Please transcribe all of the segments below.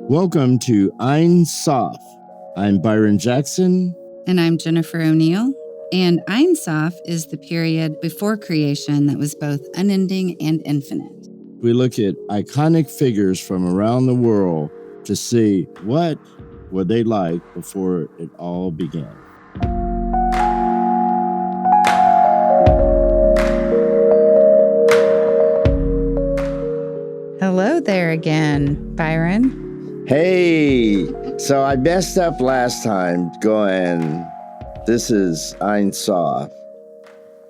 Welcome to Ein Sof. I'm Byron Jackson. And I'm Jennifer O'Neill. And Ein Sof is the period before creation that was both unending and infinite. We look at iconic figures from around the world to see what were they like before it all began. Hello there again, Byron. Hey, so I messed up last time going, this is Ein Sof.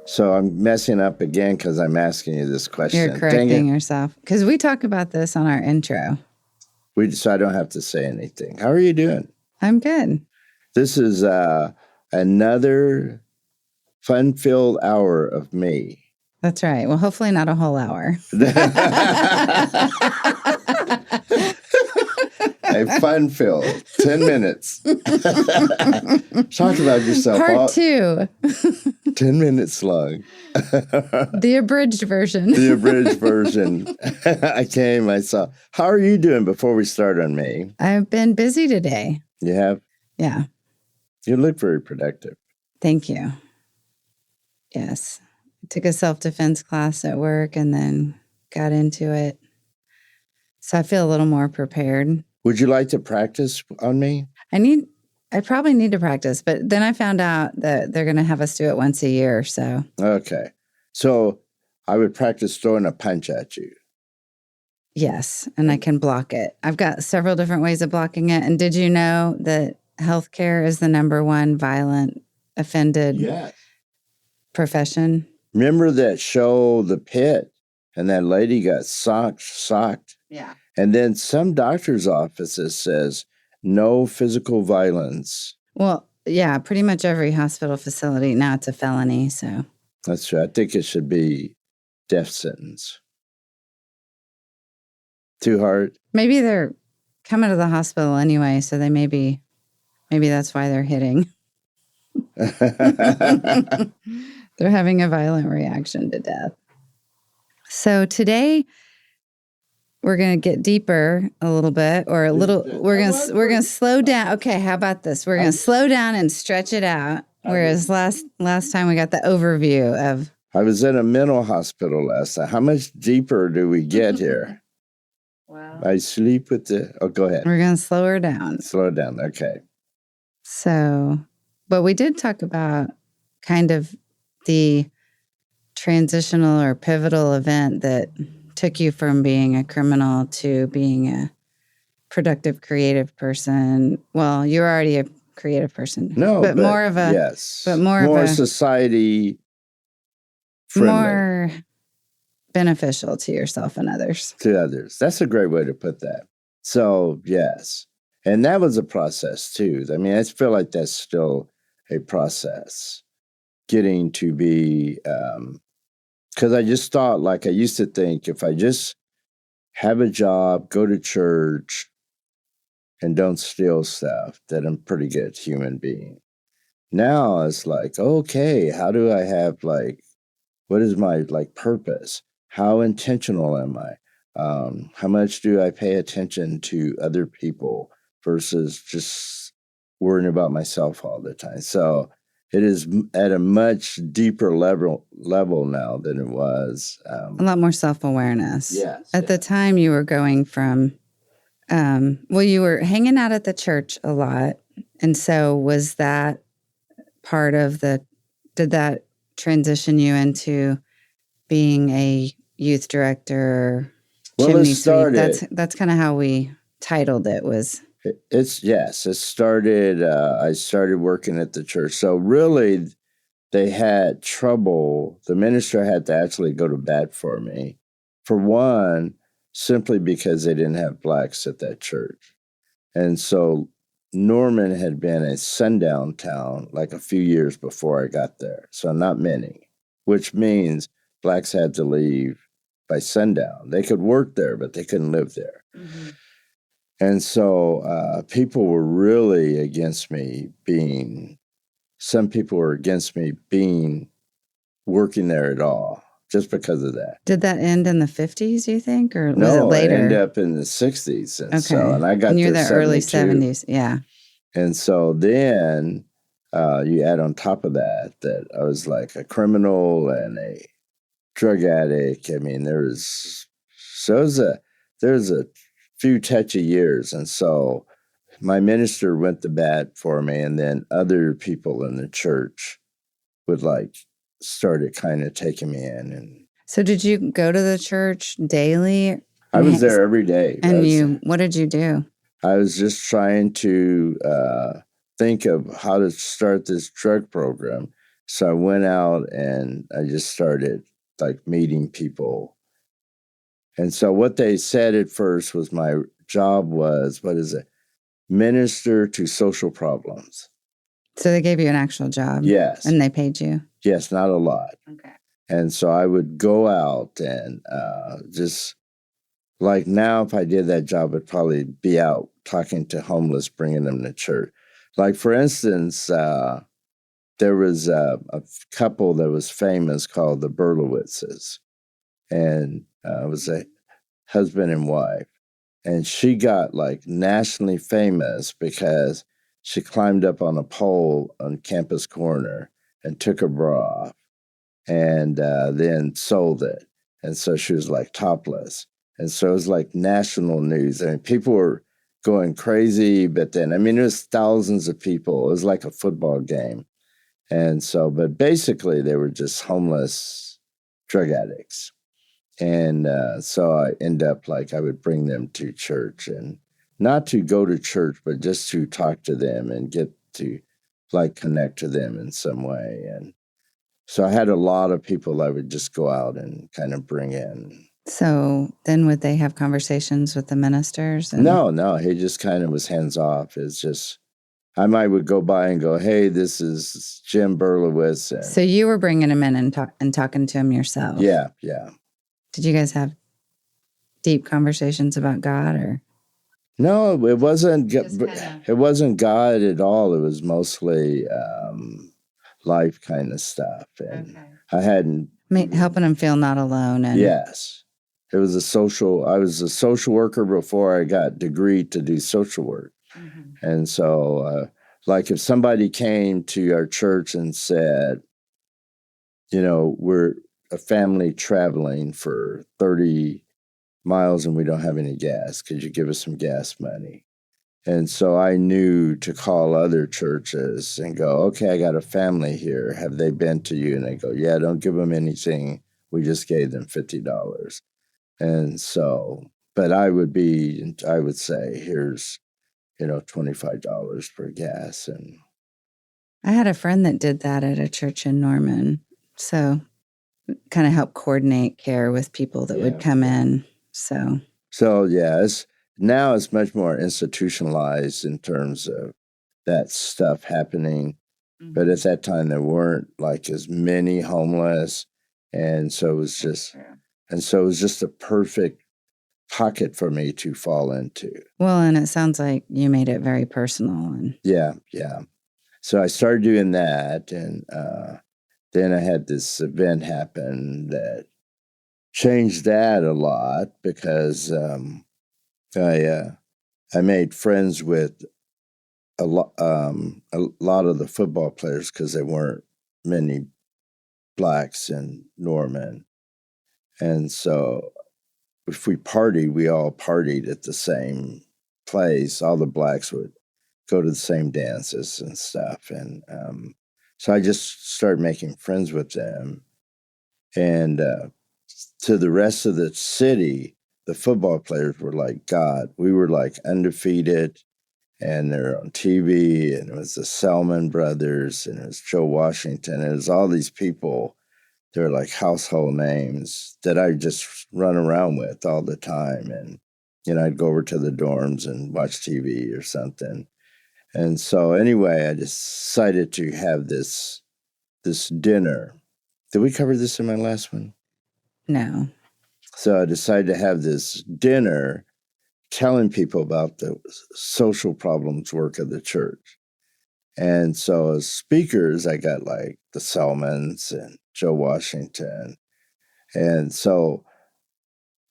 So I'm messing up again because I'm asking you this question. You're correcting yourself. Because we talk about this on our intro. So I don't have to say anything. How are you doing? I'm good. This is another fun-filled hour of me. That's right. Well, hopefully not a whole hour. A fun-filled 10 minutes. Talk about yourself. Part 2. 10 minutes long. The abridged version. The abridged version. I saw. How are you doing before we start on me? I've been busy today. You have? Yeah. You look very productive. Thank you. Yes. I took a self-defense class at work and then got into it. So I feel a little more prepared. Would you like to practice on me? I probably need to practice, but then I found out that they're going to have us do it once a year, so. Okay. So I would practice throwing a punch at you. Yes, and I can block it. I've got several different ways of blocking it. And did you know that healthcare is the #1 violent offended profession? Remember that show, The Pit, and that lady got socked? Yeah. And then some doctor's offices says, no physical violence. Well, yeah, pretty much every hospital facility. Now it's a felony, so. That's right. I think it should be death sentence. Too hard? Maybe they're coming to the hospital anyway, so they maybe that's why they're hitting. They're having a violent reaction to death. So today we're going to get deeper a little bit, or a little. We're going to slow down. Okay, how about this? We're going to slow down and stretch it out. Whereas last time we got the overview of. I was in a mental hospital last night. How much deeper do we get here? Wow. I sleep with the. Oh, go ahead. We're going to slow her down. Slow down. Okay. So, but we did talk about kind of the transitional or pivotal event that took you from being a criminal to being a productive, creative person. Well, you're already a creative person. No, but more of a but more society friendly. More beneficial to yourself and others. To others. That's a great way to put that. So, yes. And that was a process too. I mean, I feel like that's still a process. Getting to be because I just thought, like I used to think, if I just have a job, go to church, and don't steal stuff, that I'm a pretty good human being. Now it's like, okay, how do I have, like, what is my, like, purpose? How intentional am I? How much do I pay attention to other people versus just worrying about myself all the time? So it is at a much deeper level now than it was. A lot more self-awareness. Yes. At the time, you were going from, you were hanging out at the church a lot. And so was that part of did that transition you into being a youth director? Well, chimney it started. Sweep? That's kind of how we titled it was. It started, I started working at the church. So really, they had trouble. The minister had to actually go to bat for me. For one, simply because they didn't have blacks at that church. And so Norman had been a sundown town like a few years before I got there. So not many, which means blacks had to leave by sundown. They could work there, but they couldn't live there. Mm-hmm. And so people were really against me some people were against me working there at all. just because of that. Did that end in the 50s, you think, or was it No, it later? ended up in the 60s. And Okay. so, and I got And you're there the early 72. 70s. Yeah. And so then you add on top of that I was like a criminal and a drug addict. I mean, there's a few touchy years. And so my minister went to bat for me, and then other people in the church would started kind of taking me in. And so did you go to the church daily? I was there every day. And what did you do? I was just trying to think of how to start this drug program. So I went out and I just started meeting people. And so what they said at first was my job was, minister to social problems. So they gave you an actual job? Yes. And they paid you? Yes, not a lot. Okay. And so I would go out and just like now, if I did that job, I'd probably be out talking to homeless, bringing them to church. Like, for instance, there was a couple that was famous called the Berlowitzes. And it was a husband and wife. And she got nationally famous because she climbed up on a pole on campus corner and took her bra off and then sold it. And so she was topless. And so it was national news. I mean, people were going crazy, but then, I mean, it was thousands of people. It was like a football game. And so, but basically they were just homeless drug addicts. And so I end up I would bring them to church, and not to go to church, but just to talk to them and get to connect to them in some way. And so I had a lot of people I would just go out and kind of bring in. So then would they have conversations with the ministers? No, he just kind of was hands off. It's just, I would go by and go, hey, this is Jim Berlowitz. And, so you were bringing him in and talking to him yourself? Yeah. Did you guys have deep conversations about God, or? No, it wasn't. It wasn't God at all. It was mostly life kind of stuff, and I hadn't helping him feel not alone. And yes, it was I was a social worker before I got degree to do social work, and so if somebody came to our church and said, we're a family traveling for 30 miles and we don't have any gas. Could you give us some gas money? And so I knew to call other churches and go, okay, I got a family here. Have they been to you? And they go, yeah, don't give them anything. We just gave them $50. And so, but I would say, here's, $25 for gas. And I had a friend that did that at a church in Norman. So kind of help coordinate care with people that would come in. So yeah, now it's much more institutionalized in terms of that stuff happening. But at that time, there weren't as many homeless. And so it was just a perfect pocket for me to fall into. Well, and it sounds like you made it very personal. And yeah. So I started doing that, and then I had this event happen that changed that a lot because I made friends with a lot of the football players because there weren't many blacks in Norman, and so if we partied, we all partied at the same place. All the blacks would go to the same dances and stuff, and so I just started making friends with them. And to the rest of the city, the football players were like God. We were undefeated, and they're on TV, and it was the Selman brothers, and it was Joe Washington, and it was all these people. They're household names that I just run around with all the time. And, I'd go over to the dorms and watch TV or something. And so anyway, I decided to have this dinner. Did we cover this in my last one? No. So I decided to have this dinner telling people about the social problems work of the church. And so as speakers, I got the Selmans and Joe Washington. And so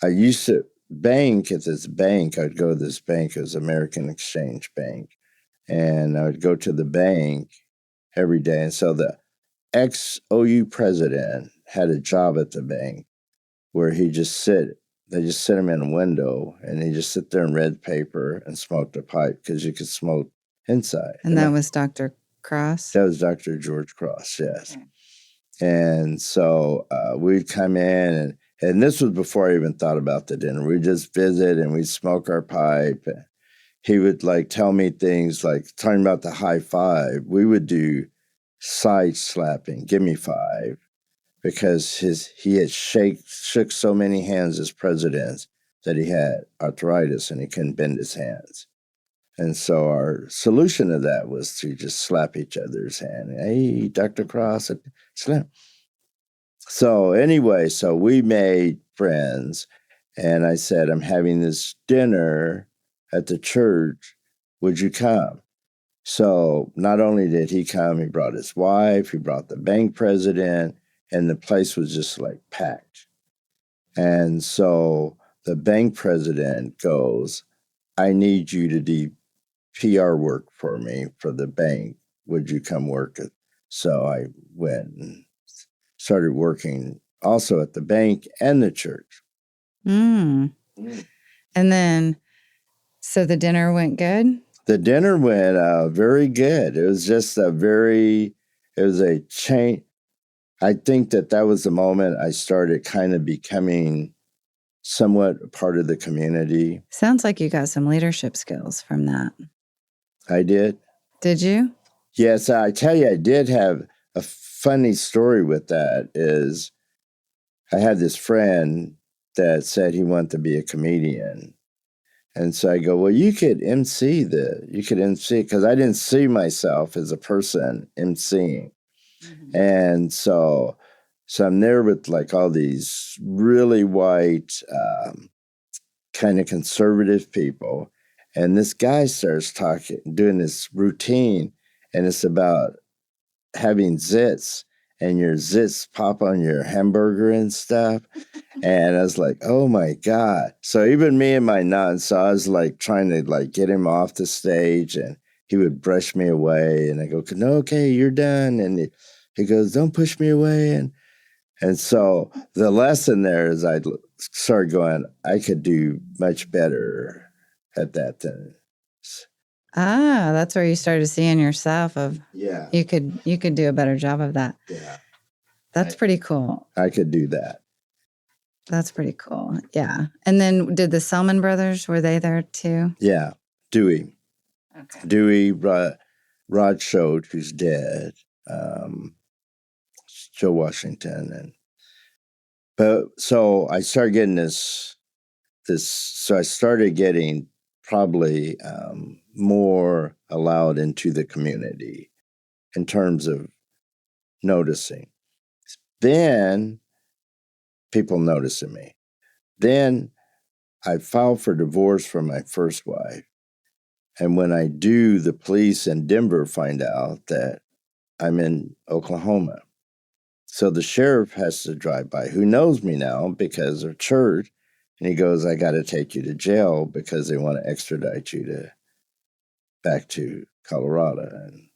I used to bank at this bank. I'd go to this bank. It was American Exchange Bank. And I would go to the bank every day. And so the ex-OU president had a job at the bank where they just sit him in a window and he just sit there and read paper and smoked a pipe because you could smoke inside. And that was Dr. Cross? That was Dr. George Cross, yes. Okay. And so we'd come in, and this was before I even thought about the dinner. We'd just visit and we'd smoke our pipe. He would like tell me things like talking about the high five. We would do side slapping, give me five, because he had shook so many hands as president that he had arthritis and he couldn't bend his hands. And so our solution to that was to just slap each other's hand. Hey, Dr. Cross, slap. So anyway, so we made friends, and I said, I'm having this dinner at the church. Would you come? So not only did he come, he brought his wife, he brought the bank president, and the place was just like packed. And so the bank president goes, I need you to do PR work for me for the bank. Would you come work it? So I went and started working also at the bank and the church. And then, so the dinner went good? The dinner went very good. It was just it was a change. I think that was the moment I started kind of becoming somewhat a part of the community. Sounds like you got some leadership skills from that. I did. Did you? Yes, I tell you, I did have a funny story with that. Is I had this friend that said he wanted to be a comedian. And so I go, well, you could MC because I didn't see myself as a person MCing. Mm-hmm. And so I'm there with like all these really white, kind of conservative people. And this guy starts doing this routine, and it's about having zits, and your zits pop on your hamburger and stuff. And I was like, oh my God. So even me and my so I was like trying to like get him off the stage, and he would brush me away. And I go, no, okay, you're done. And he goes, don't push me away. And so the lesson there is I started going, I could do much better at that then. That's where you started seeing yourself yeah, you could do a better job of that. Yeah. That's pretty cool. I could do that. That's pretty cool. Yeah. And then did the Selman brothers, were they there too? Yeah. Dewey. Okay. Dewey, Rod Schultz, who's dead, Joe Washington. So I started getting so I started getting probably more allowed into the community in terms of noticing. Then people noticing me. Then I filed for divorce from my first wife. And when I do, the police in Denver find out that I'm in Oklahoma. So the sheriff has to drive by, who knows me now because of church. And he goes, I got to take you to jail because they want to extradite you back to Colorado. And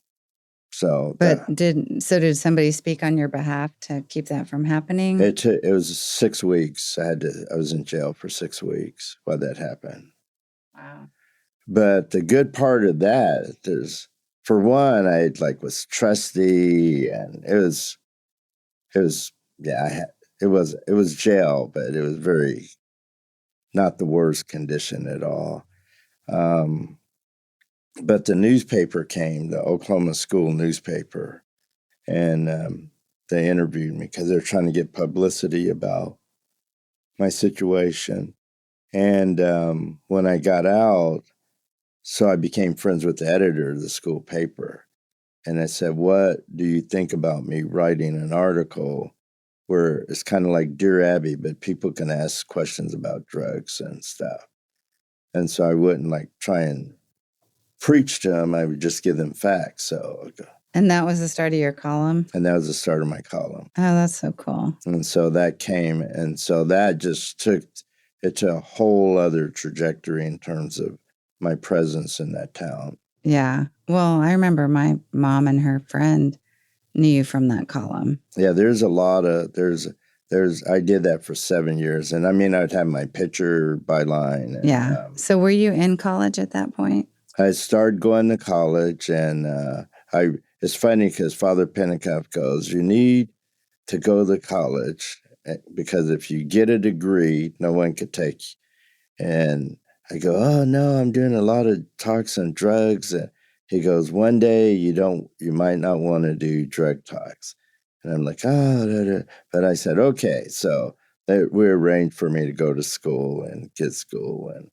so, did somebody speak on your behalf to keep that from happening? It was 6 weeks. I was in jail for 6 weeks while that happened. Wow. But the good part of that is, for one, I was trusty, and it was jail, but it was very not the worst condition at all. But the newspaper came, the Oklahoma school newspaper, and they interviewed me because they're trying to get publicity about my situation. And when I got out, so I became friends with the editor of the school paper. And I said, what do you think about me writing an article where it's kind of like Dear Abby, but people can ask questions about drugs and stuff? And so I wouldn't try and preach to them. I would just give them facts. And that was the start of your column? And that was the start of my column. Oh, that's so cool. And so that came, and so that just took it to a whole other trajectory in terms of my presence in that town. Yeah. Well, I remember my mom and her friend knew you from that column. Yeah, there's a lot of, I did that for 7 years. And I mean, I'd have my picture byline. And, yeah. So were you in college at that point? I started going to college, and it's funny because Father Pentecost goes, you need to go to college because if you get a degree, no one could take you. And I go, oh no, I'm doing a lot of talks on drugs. And he goes, one day you might not want to do drug talks. And I'm like, oh, but I said, okay. So we arranged for me to go to school and get school. And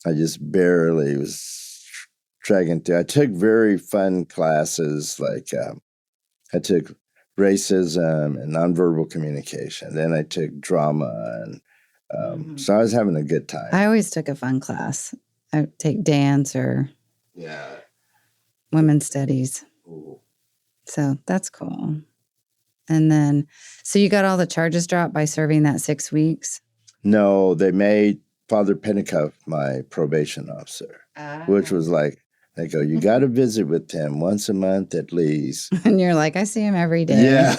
I just barely was dragging through. I took very fun classes, like I took racism and nonverbal communication. Then I took drama, and so I was having a good time. I always took a fun class. I would take dance or women's studies. Ooh. So that's cool. And then, so you got all the charges dropped by serving that 6 weeks? No, they made Father Pentecost my probation officer, which was like, they go, you got to visit with him once a month at least. And you're like, I see him every day. Yeah.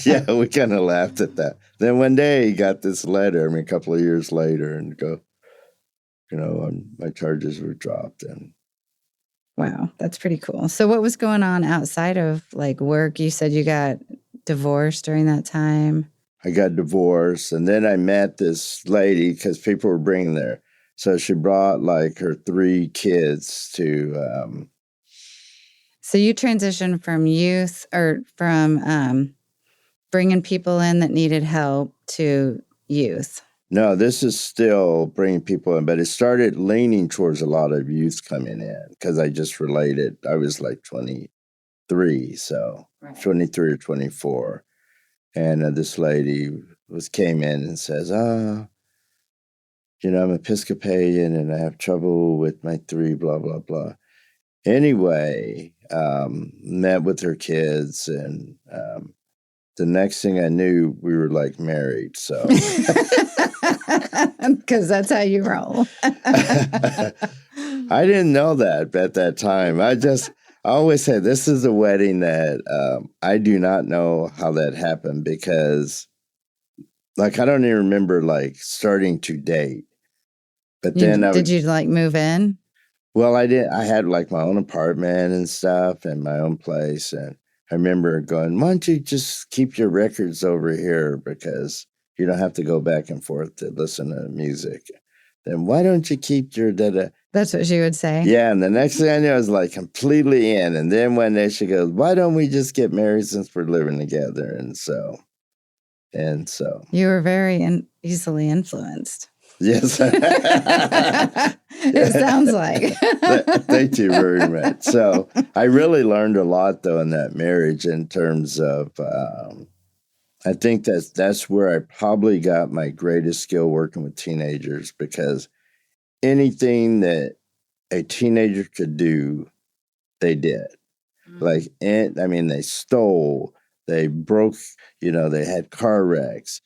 Yeah, we kind of laughed at that. Then one day he got this letter, a couple of years later, and go, my charges were dropped. And wow, that's pretty cool. So what was going on outside of like work? You said you got divorced during that time. I got divorced, and then I met this lady because people were bringing their. So she brought like her 3 kids to. So you transitioned from youth or from bringing people in that needed help to youth. No, this is still bringing people in, but it started leaning towards a lot of youth coming in because I just related. I was like 23, so right. 23 or 24. And this lady came in and says, I'm Episcopalian and I have trouble with my 3, blah, blah, blah. Anyway, met with her kids, and the next thing I knew, we were like married. So, because that's how you roll. I didn't know that at that time. I always say this is a wedding that I do not know how that happened because, like, I don't even remember like starting to date. But then did you like move in? Well, I did. I had like my own apartment and stuff and my own place. And I remember going, why don't you just keep your records over here because you don't have to go back and forth to listen to music. Then why don't you keep your da-da? That's what she would say. Yeah. And the next thing I knew, I was like completely in. And then one day she goes, why don't we just get married since we're living together? And so. You were very easily influenced. Yes. It sounds like. Thank you very much. So I really learned a lot, though, in that marriage in terms of, I think that's where I probably got my greatest skill working with teenagers because anything that a teenager could do, they did. Mm-hmm. Like, they stole, they broke, they had car wrecks,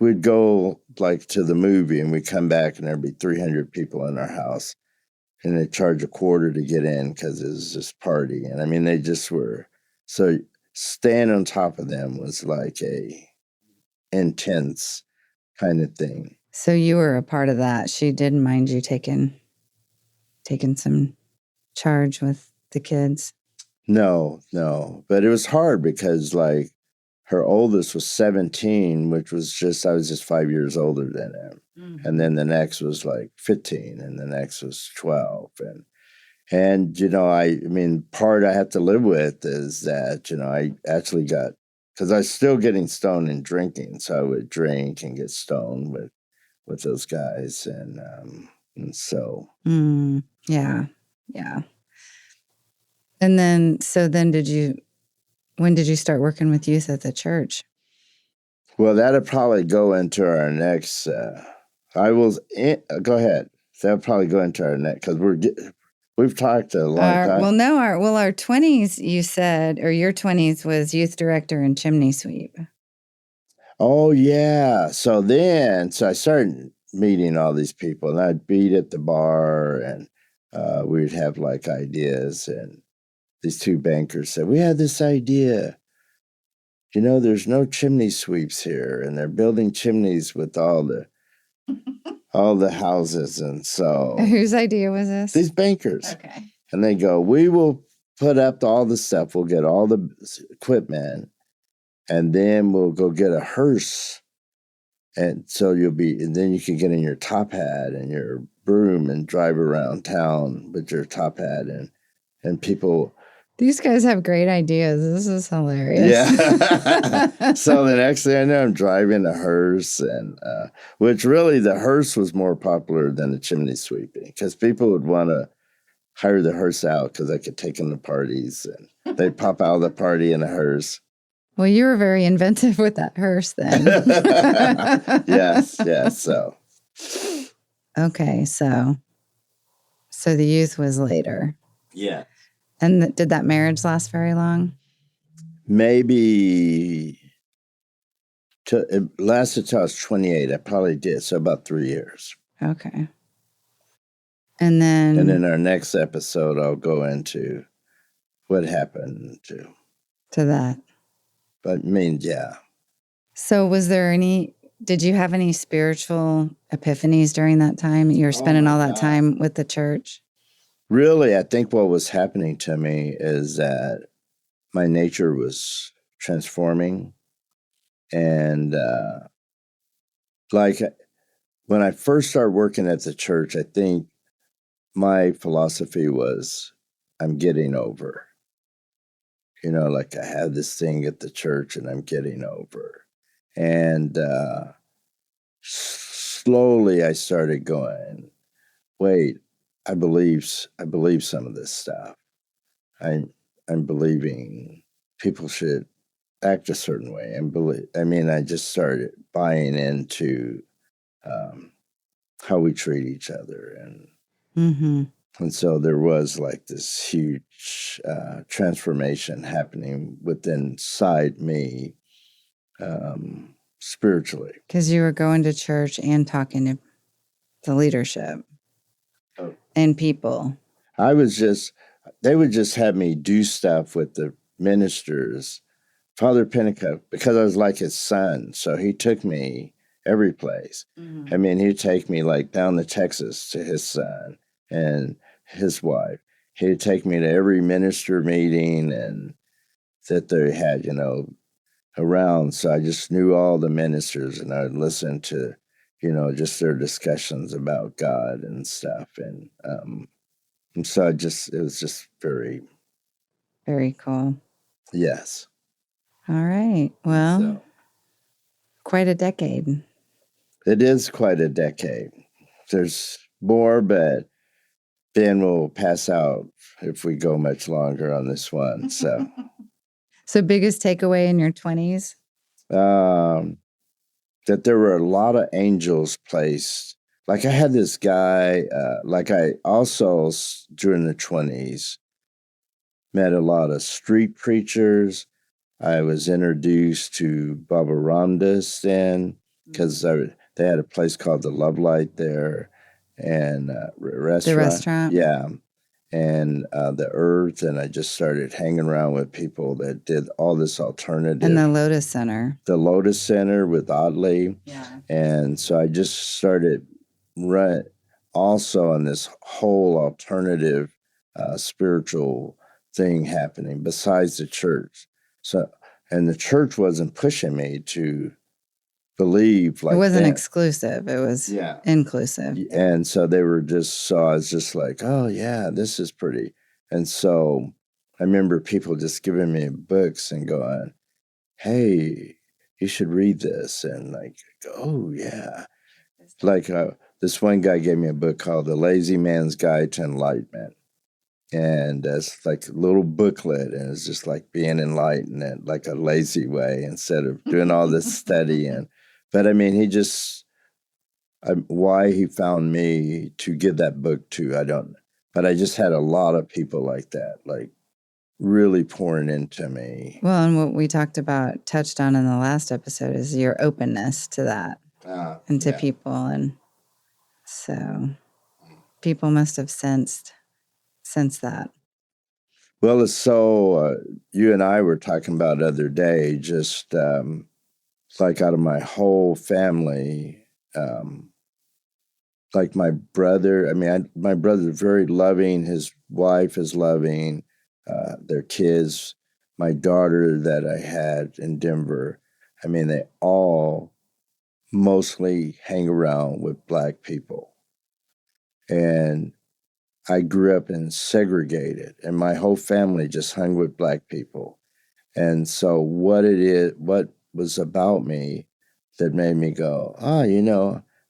we'd go like to the movie and we'd come back and there'd be 300 people in our house and they'd charge $0.25 to get in because it was this party. And they just were, so staying on top of them was like a intense kind of thing. So you were a part of that. She didn't mind you taking some charge with the kids. No, but it was hard because like, her oldest was 17, which was I was just 5 years older than him. Mm-hmm. And then the next was like 15 and the next was 12. And part I have to live with is that, I actually because I was still getting stoned and drinking. So I would drink and get stoned with those guys. And so. Yeah. And then, when did you start working with youth at the church? Well, that'll probably go into our next. Go ahead. That'll probably go into our next because We've talked a long time. Our 20s, you said, or your 20s was youth director and chimney sweep. Oh, yeah. So I started meeting all these people, and I'd be at the bar, and we'd have like ideas. And these two bankers said, "We had this idea. There's no chimney sweeps here, and they're building chimneys with all the houses." And so, whose idea was this? These bankers. Okay. And they go, "We will put up all the stuff. We'll get all the equipment, and then we'll go get a hearse. And so and then you can get in your top hat and your broom and drive around town with your top hat and people." These guys have great ideas. This is hilarious. Yeah. So the next thing I know, I'm driving a hearse, and which really the hearse was more popular than the chimney sweeping, because people would want to hire the hearse out because they could take them to parties, and they'd pop out of the party in a hearse. Well, you were very inventive with that hearse then. Yes. So. Okay, so the youth was later. Yeah. And did that marriage last very long? Maybe it lasted till I was 28. I probably did, so about 3 years. Okay. And then in our next episode, I'll go into what happened to that. But yeah. So did you have any spiritual epiphanies during that time? You were spending all that time with the church? Really, I think what was happening to me is that my nature was transforming. And like when I first started working at the church, I think my philosophy was, I'm getting over. Like I had this thing at the church and I'm getting over. And slowly I started going, wait, I believe some of this stuff. I'm believing people should act a certain way. I just started buying into how we treat each other. And so there was like this huge transformation happening inside me spiritually. Because you were going to church and talking to the leadership and people. They would just have me do stuff with the ministers. Father Pentecost, because I was like his son, so he took me every place. Mm-hmm. He'd take me like down to Texas to his son and his wife. He'd take me to every minister meeting and that they had, around. So I just knew all the ministers, and I'd listen to, just their discussions about God and stuff. And so it was just very, very cool. Yes. All right. Well, quite a decade. It is quite a decade. There's more, but Ben will pass out if we go much longer on this one. So, biggest takeaway in your 20s? That there were a lot of angels placed. Like I had this guy, I also during the 20s met a lot of street preachers. I was introduced to Baba Ramdas then, because they had a place called the Love Light there, and restaurant. The restaurant? Yeah. And the Earth, and I just started hanging around with people that did all this alternative. And the Lotus Center. The Lotus Center with Audley. Yeah. And so I just started also on this whole alternative spiritual thing happening besides the church. So, and the church wasn't pushing me to believe like it wasn't that. Exclusive. It was inclusive. And so they were I was just like, oh yeah, this is pretty. And so I remember people just giving me books and going, hey, you should read this. And like, oh yeah. Like this one guy gave me a book called The Lazy Man's Guide to Enlightenment. And it's like a little booklet, and it's just like being enlightened in like a lazy way instead of doing all this studying. But why he found me to give that book to, I don't know. But I just had a lot of people like that, like really pouring into me. Well, and what we touched on in the last episode is your openness to that and to people. And so people must have sensed that. Well, it's so, you and I were talking about the other day, just like out of my whole family, like my brother, my brother's very loving. His wife is loving, their kids, my daughter that I had in Denver. They all mostly hang around with Black people. And I grew up in segregated, and my whole family just hung with Black people. And so what was about me that made me go,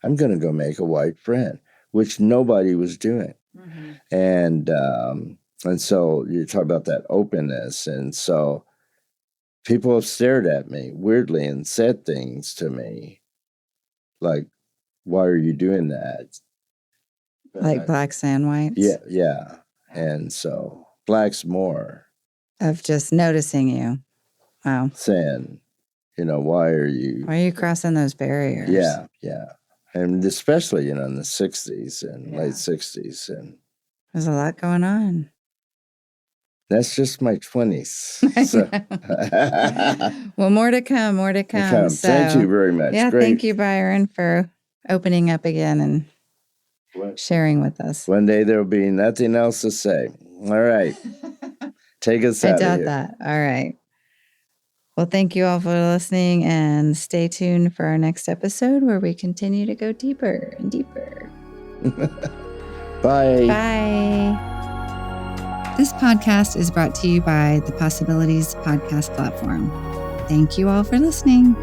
I'm going to go make a white friend, which nobody was doing. Mm-hmm. And so you talk about that openness. And so people have stared at me weirdly and said things to me like, why are you doing that? Like blacks and whites? Yeah. And so blacks more. Of just noticing you. Wow. Saying, why are you crossing those barriers? Yeah. And especially, in the 60s and late 60s. And there's a lot going on. That's just my 20s. So. Well, more to come. So, thank you very much. Yeah, Great. Thank you, Byron, for opening up again and sharing with us. One day there'll be nothing else to say. All right. Take us out of here. I doubt that. All right. Well, thank you all for listening, and stay tuned for our next episode where we continue to go deeper and deeper. Bye. Bye. This podcast is brought to you by the Possibilities Podcast Platform. Thank you all for listening.